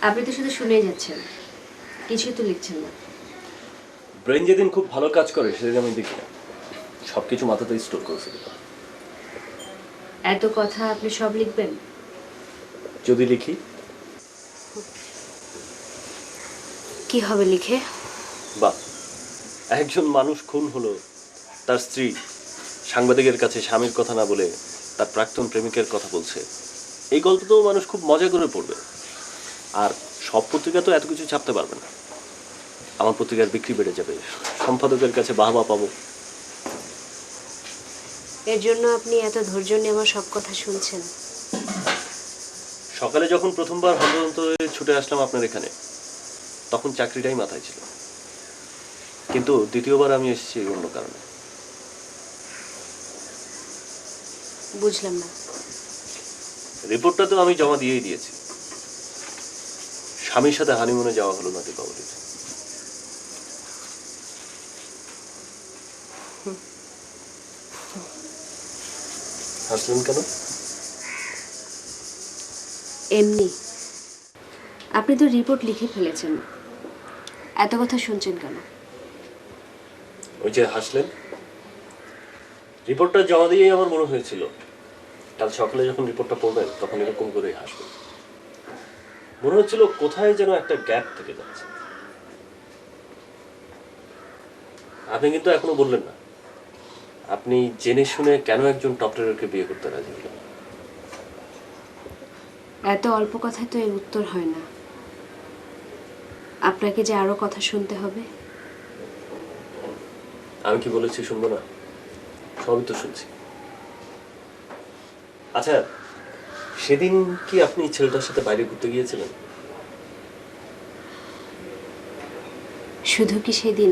আপনি তো শুধু শুনেই যাচ্ছেন, কিছুই তো লিখছেন না। ব্রেন যেদিন খুব ভালো কাজ করে সেদিন আমি দেখি না, সব কিছু মাথাতেই স্টোর করে ফেলি। এত কথা আপনি সব লিখবেন? যদি লিখি কি হবে লিখে? বা একজন মানুষ খুন হলো, তার স্ত্রী সাংবাদিকের কাছে স্বামীর কথা না বলে তার প্রাক্তন প্রেমিকের কথা বলছে, এই গল্প তো মানুষ খুব মজা করে পড়বে। আর সব পত্রিকা তো এত কিছু ছাপতে পারবে না। আমার পত্রিকার বিক্রি বেড়ে যাবে, সম্পাদকের কাছে বাহবা পাবো। এর জন্য আপনি এত ধৈর্য নিয়ে আমার সব কথা শুনছেন? সকালে যখন প্রথমবার হন্তদন্ত হয়ে ছুটে আসলাম আপনার এখানে, তখন চাকরিটাই মাথায় ছিল, কিন্তু দ্বিতীয়বার আমি এসেছি অন্য কারণে। বুঝলাম না। রিপোর্টটা তো আমি জমা দিয়েই দিয়েছি। স্বামীর সাথে হানিমুনে যাওয়া হলো না দীপাবলিতে। হাসলেন কেন? এমনি। আপনি তো রিপোর্ট লিখে ফেলেছেন, এত কথা শুনছেন কেন? ওই যে হাসলেন, রিপোর্টটা জমা দিয়েই আমার মনে হয়েছিল কাল সকালে যখন রিপোর্টটা পড়বেন তখন এরকম করেই হাসবেন। মনে হচ্ছিল কোথায় যেন একটা গ্যাপ থেকে যাচ্ছে। আপনি কিন্তু এখনো বললেন না আপনি জেনে শুনে কেন একজন টপটারকে বিয়ে করতে রাজি হলেন। এত অল্প কথায় তো এর উত্তর হয় না। আপনাকে যে আরো কথা শুনতে হবে। আমি কি বলেছি শুনবো না? সবই তো শুনছি। আচ্ছা, সেদিন কি আপনি ছেলেটার সাথে বাইরে ঘুরতে গিয়েছিলেন? শুধু কি সেদিন?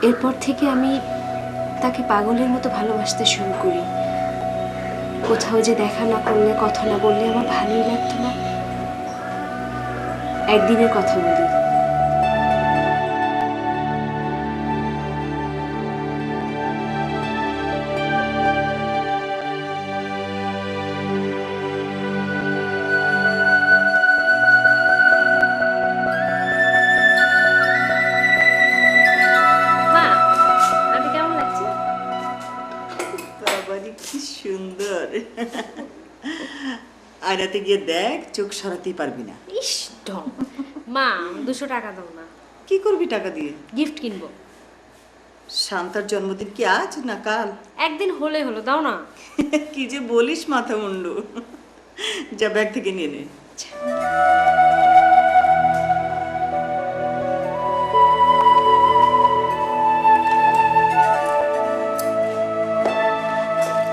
এরপর থেকে আমি তাকে পাগলের মতো ভালোবাসতে শুরু করি। কোথাও যে দেখা না করলে, কথা না বললে আমার ভালোই লাগতো না। একদিনের কথা বলি। মা, আমি কেমন লাগছে? বাবারি কি সুন্দর। আয়নাতে গিয়ে দেখ, চোখ সরাতেই পারবি না। ইস ঢং। মা, 200 টাকা দাও না, কি করবি টাকা দিয়ে? গিফট কিনবো। শান্তার জন্মদিন কি আজ না কাল? একদিন হলে হলো, দাও না। কি যে বলিস মাথা মুন্ডু। যা ব্যাগ থেকে নিয়ে নে।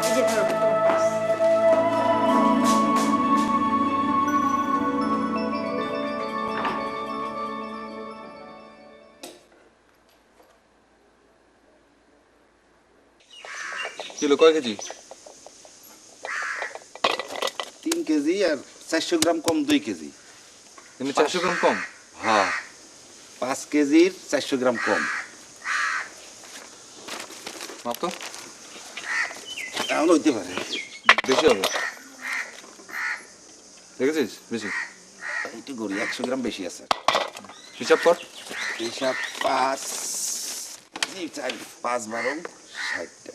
এই যে ধরো, তোমার purse। কিলো কয় কেজি? 3 কেজি আর 400 গ্রাম কম 2 কেজি। কিন্তু 400 গ্রাম কম। হ্যাঁ, 5 কেজির 400 গ্রাম কম। মাপ তো এমন হইতে পারে। বেশি হবে, দেখেছিস? বেশি একটু গড়ি 100 গ্রাম বেশি আছে। হিসাব কর। হিসাব 5 4 5 12 60টা।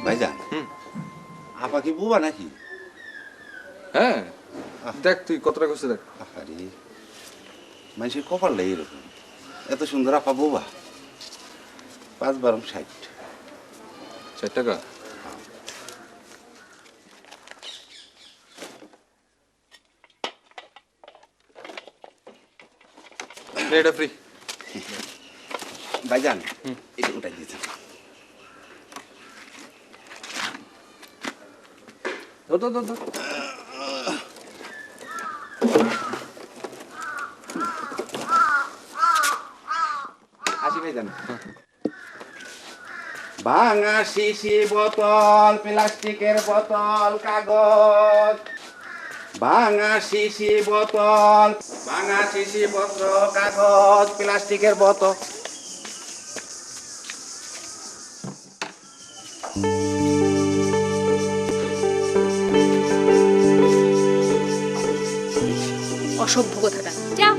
ভাইজান, আপা কি বুবা নাকি? হ্যাঁ, দেখ তুই কতটা করছিস দেখ। আরে মানুষের কপালটা এরকম, এত সুন্দর আপা বুবা। 5 12 60। 4 টাকা। এটা ফ্রি। ভাইজান, এটা উঠাই দিয়েছেন। ধর ধর ধর। আসি ভাইজান। ভাঙা শিশি বোতল, প্লাস্টিকের বোতল, কাগজ। ভাঙা শিশি বোতল, ভাঙা শিশি পত্র, কাগজ, প্লাস্টিকের বোতল। অসভ্য কথাটা, যাও।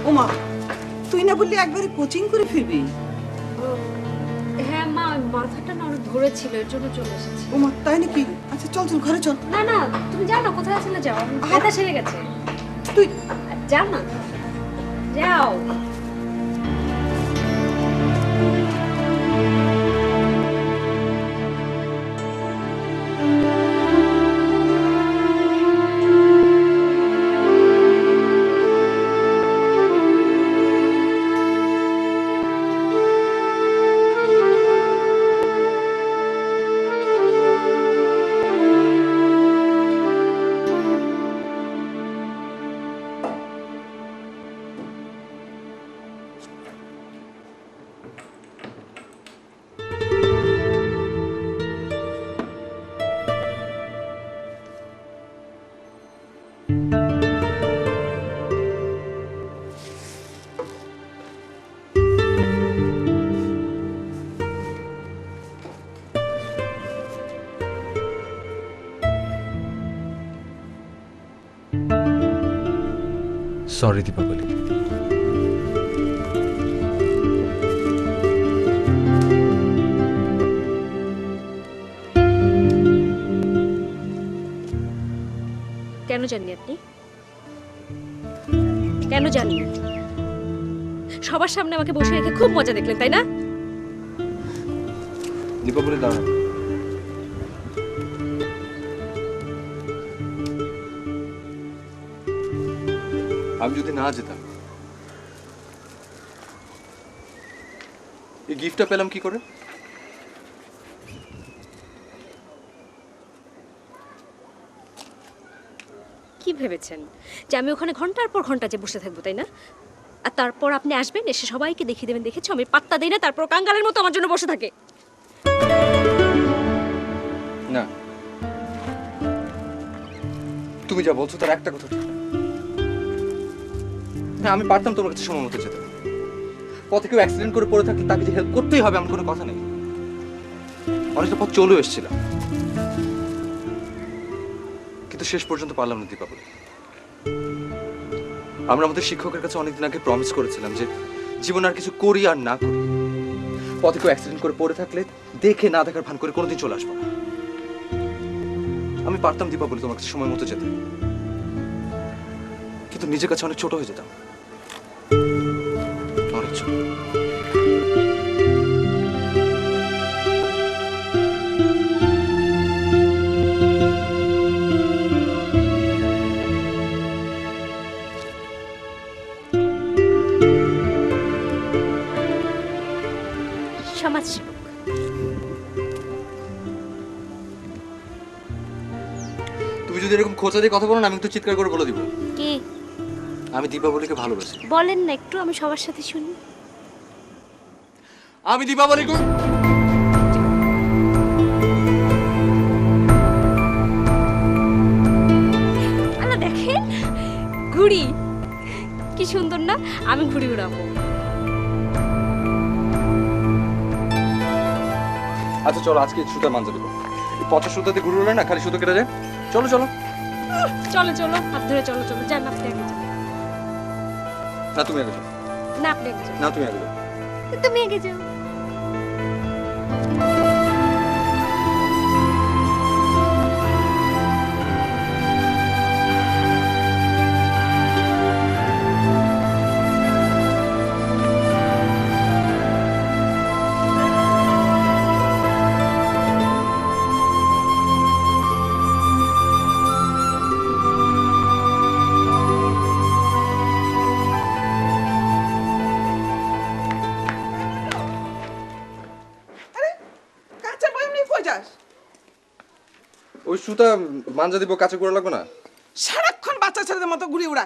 ওমা, তুই না বললি একবারে কোচিং করে ফিরবি? হ্যাঁ মা, মাথাটা না অনেক ধরেছিল, এর জন্য চলে এসেছি। ওমা, তাই নাকি? আচ্ছা চল চল, ঘরে চল। না না, তুমি যাও না, কোথায় চলে যাও, ব্যথা সেরে গেছে। তুই যাও না, যাও। সরি দীপাবলি। কেন জাননি আপনি? কেন জাননি? সবার সামনে আমাকে বসে রেখে খুব মজা দেখলেন, তাই না? দীপাবলি দাঁড়ান। আমি যদি না যেতাম, এই গিফটটা পেলাম কি করে? কি ভেবেছেন যে আমি ওখানে ঘন্টার পর ঘন্টা যে বসে থাকবো, তাই না? আর তারপর আপনি আসবেন, এসে সবাইকে দেখিয়ে দেবেন, দেখেছো আমি পাত্তা দেই না, তারপর কাঙ্গালের মতো আমার জন্য বসে থাকে। না, তুমি যা বলছো তার একটা কথা ঠিক না। হ্যাঁ, আমি পারতাম তোমার কাছে সময় মতো যেতে। পথে কেউ অ্যাক্সিডেন্ট করে পড়ে থাকলে তাকে যে হেল্প করতেই হবে এমন কোনো কথা নেই। অনেকটা পথ চলেও এসেছিলাম, কিন্তু শেষ পর্যন্ত পারলাম না দীপাবলি। আমরা আমাদের শিক্ষকের কাছে অনেকদিন আগে প্রমিস করেছিলাম যে জীবন আর কিছু করি আর না করি, পথে কেউ অ্যাক্সিডেন্ট করে পড়ে থাকলে দেখে না দেখার ভান করে কোনোদিন চলে আসবো না। আমি পারতাম দীপাবলি তোমার কাছে সময় মতো যেতে, কিন্তু নিজের কাছে অনেক ছোট হয়ে যেতাম, অনেক ছোট। সমাজসেবক। খোঁচা দিয়ে কথা বলুন, আমি একটু চিৎকার করে বলে দিব কি আমি দীপাবলিকে ভালোবাসি। বলেন না একটু, আমি সবার সাথে শুনি। আমি দীপাবলিকে আল্লাহ দেখেন ঘুড়ি, কি সুন্দর না? আমি ঘুড়ি উড়াবো। আচ্ছা চলো আজকে সুতা মানজা দেবো। পচা সুতাতে ঘুরে উড়লে না খালি সুতো কেটে যায়। চলো চলো। চলো চলো, হাত ধরে চলো চলো, যান আপনি আগে যান। না তুমি আগে যাও। না আপনি আগে যান। না তুমি আগে যাও। তুমি আগে যাও। কাঁচা বই এমনি কই যাস? ওই সুতা মানজা দিব, কাছে করে লাগবে না? সারাক্ষণ বাচ্চা ছেলেদের মতো ঘুরে উড়া,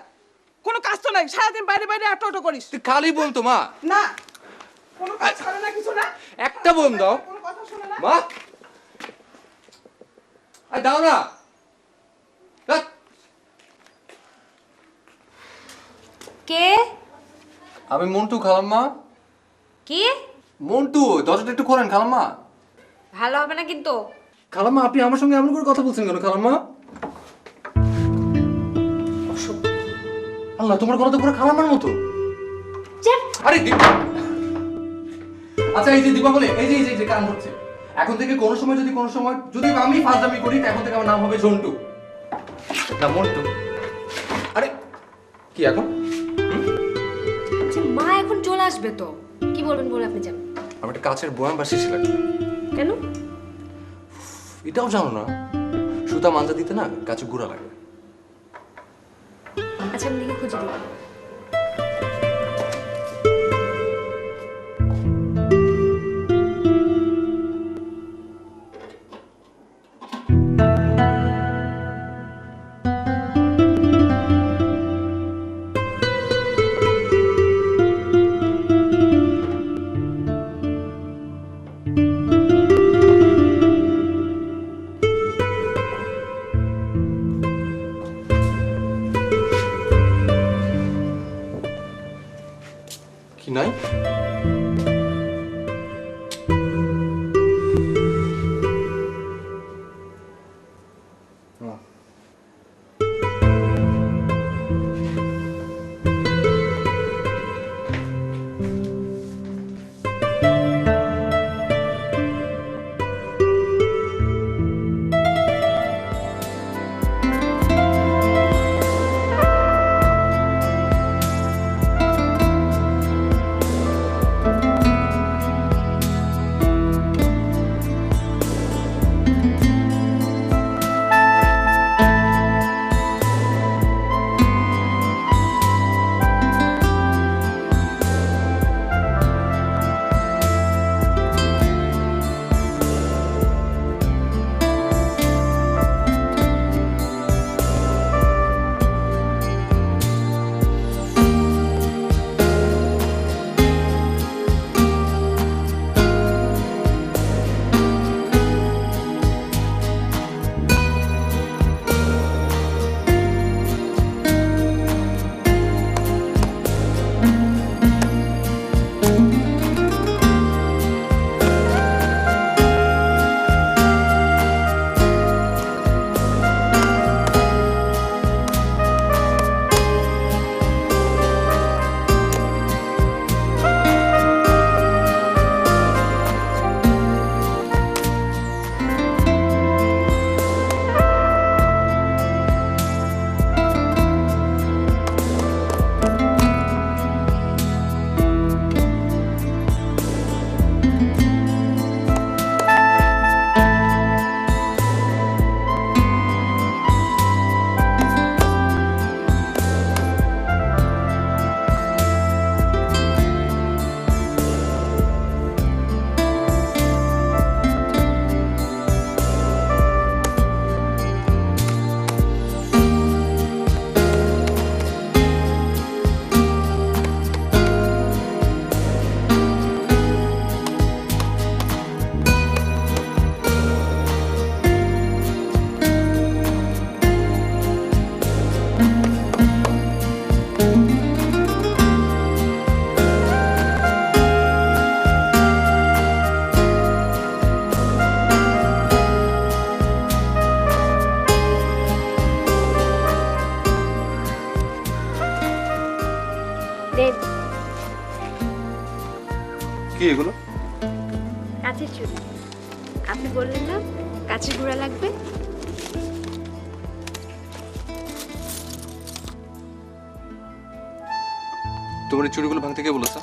কোনো কাজ তো নাই, সারাদিন বাইরে বাইরে আটো আটো করিস। তুই খালি বলতো মা। না কোনো কাজ করে না, কিছু না, একটা বোন দাও কোনো কথা শোনে না। মা। আরে দাও না। ধ্যাৎ। কে? আমি মন্টু খালাম্মা। কি? মন্টু, দরজাটা একটু খোলেন খালাম্মা। ভালো হবে না কিন্তু। খালাম্মা আপনি আমার সঙ্গে এমন করে কথা বলছেন কেন খালাম্মা? আল্লাহ তোমার কথা তো পুরো খালাম্মার মতো। আরে আচ্ছা এই যে দীপাবলি, এই যে কান হচ্ছে, এখন থেকে কোনো সময় যদি আমি ফাজলামি করি, এখন থেকে আমার নাম হবে ঝন্টু, না মন্টু। আরে কি এখন? আচ্ছা, মা এখন চলে আসবে তো, কি বলবেন বলে আপনি যান। আমার একটা কাছের বয়াম বা শিশি লাগবে। কেন? এটাও জানো না, সুতা মাঞ্জা দিতে না কাছে গুড়া লাগবে। আচ্ছা আমি দেখে খুঁজে দিই। কি নাই? দেন কি এগুলো? কাছের চুড়ি। আপনি বললেন না কাছের গুঁড়া লাগবে? তোমার এই চুড়িগুলো ভাঙতে কে বলেছে?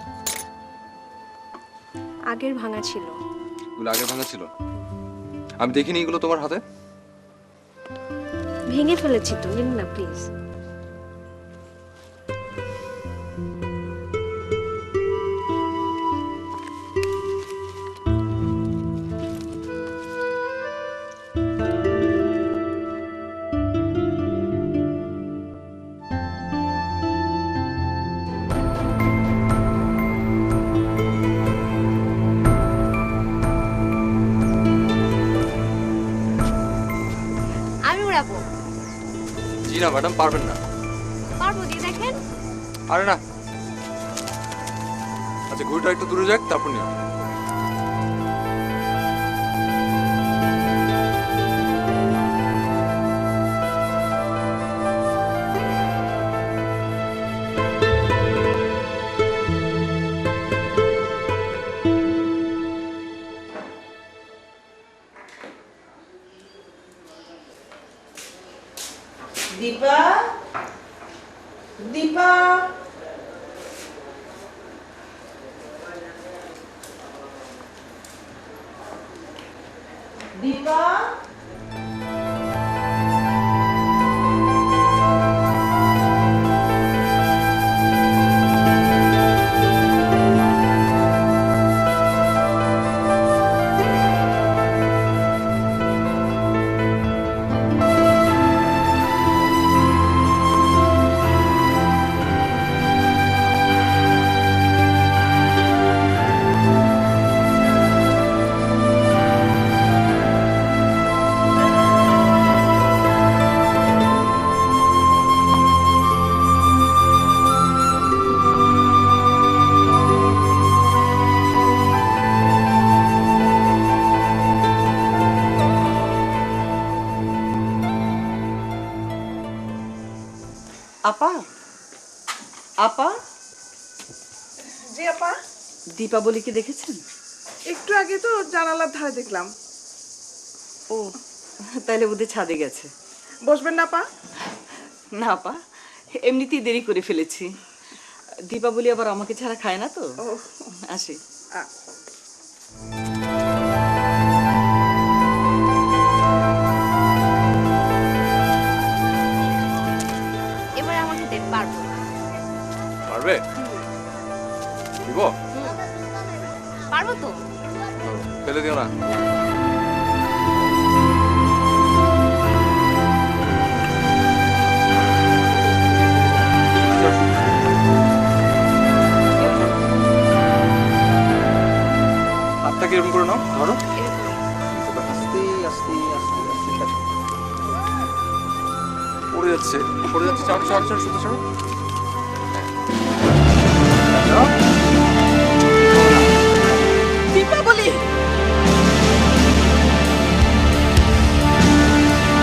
আগের ভাঙা ছিল। এগুলো আগে ভাঙা ছিল? আমি দেখিনি এগুলো তোমার হাতে। ভেঙে ফেলেছি তো, নিন না প্লিজ। আমি উড়াবো। জি না ম্যাডাম, পারবেন না। পারবো, দিয়ে দেখেন। আরে না। আচ্ছা ঘুড়িটা একটু দূরে যাক, তারপর নিও। দীপা, দীপা, দীপা। আপা, আপা, জি আপা, দীপাবলিকে দেখেছেন? একটু আগে তো জানালার ধারে দেখলাম। ও, তাহলে ওদের ছাদে গেছে। বসবেন না আপা? না আপা, এমনিতেই দেরি করে ফেলেছি। দীপাবলি আবার আমাকে ছাড়া খায় না তো। ও, আসি। আ, এবার আমাকে দেন, পারবো। পারবে? দিব? পারবো তো। ফেলে দিও না। হাতটাকে এরকম করে নাও, ধরো। এরকম। আস্তে আস্তে আস্তে আস্তে ছাড়ো। পড়ে যাচ্ছে, পড়ে যাচ্ছে। ছাড়ো ছাড়ো ছাড়ো, শুধু ছাড়ো।